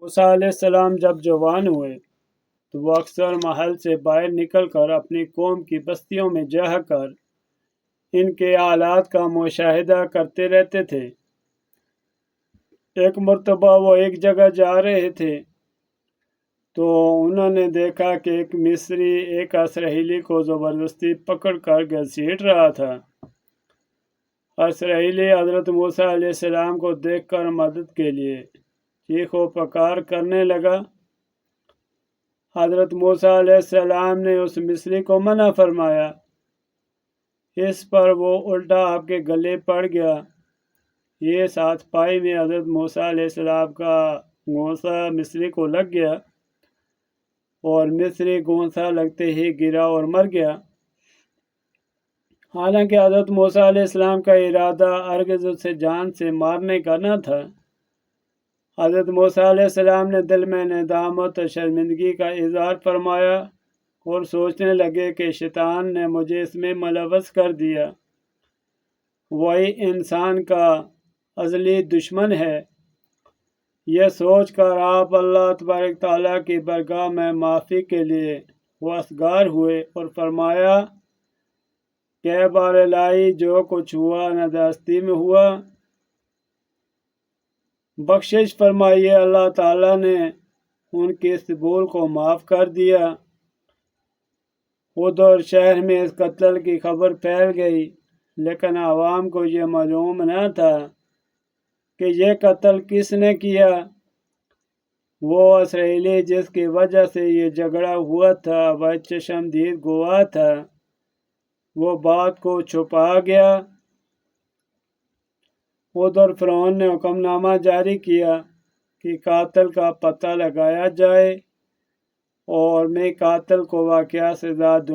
موسیٰ علیہ السلام جب جوان ہوئے تو وہ اکثر محل سے باہر نکل کر اپنی قوم کی بستیوں میں جا کر ان کے حالات کا مشاہدہ کرتے رہتے تھے۔ ایک مرتبہ وہ ایک جگہ جا رہے تھے تو انہوں نے دیکھا کہ ایک مصری ایک اسرائیلی کو زبردستی پکڑ کر گھسیٹ رہا تھا۔ اسرائیلی حضرت موسیٰ علیہ السلام کو دیکھ کر مدد کے لیے چیخ و پکار کرنے لگا۔ حضرت موسیٰ علیہ السلام نے اس مصری کو منع فرمایا۔ اس پر وہ الٹا آپ کے گلے پڑ گیا۔ یہ ساتھ پائی میں حضرت موسیٰ علیہ السلام کا گونسا مصری کو لگ گیا اور مصری گونسا لگتے ہی گرا اور مر گیا۔ حالانکہ حضرت موسیٰ علیہ السلام کا ارادہ ہرگز اسے جان سے مارنے کا نہ تھا۔ حضرت موسیٰ علیہ السلام نے دل میں ندامت اور شرمندگی کا اظہار فرمایا اور سوچنے لگے کہ شیطان نے مجھے اس میں ملوث کر دیا۔ وہی انسان کا ازلی دشمن ہے۔ یہ سوچ کر آپ اللہ تبارک تعالیٰ کی بارگاہ میں معافی کے لیے واسگار ہوئے اور فرمایا کہ بار الہی جو کچھ ہوا نداستی میں ہوا، بخشش فرمائیے۔ اللہ تعالیٰ نے ان کی اس بھول کو معاف کر دیا۔ ادھر شہر میں اس قتل کی خبر پھیل گئی، لیکن عوام کو یہ معلوم نہ تھا کہ یہ قتل کس نے کیا۔ وہ اسرائیلی جس کی وجہ سے یہ جھگڑا ہوا تھا وہ چشمدید گواہ تھا، وہ بات کو چھپا گیا۔ ادھر فرعون نے حکم نامہ جاری کیا کہ قاتل کا پتہ لگایا جائے اور میں قاتل کو واقعہ سزا دوں۔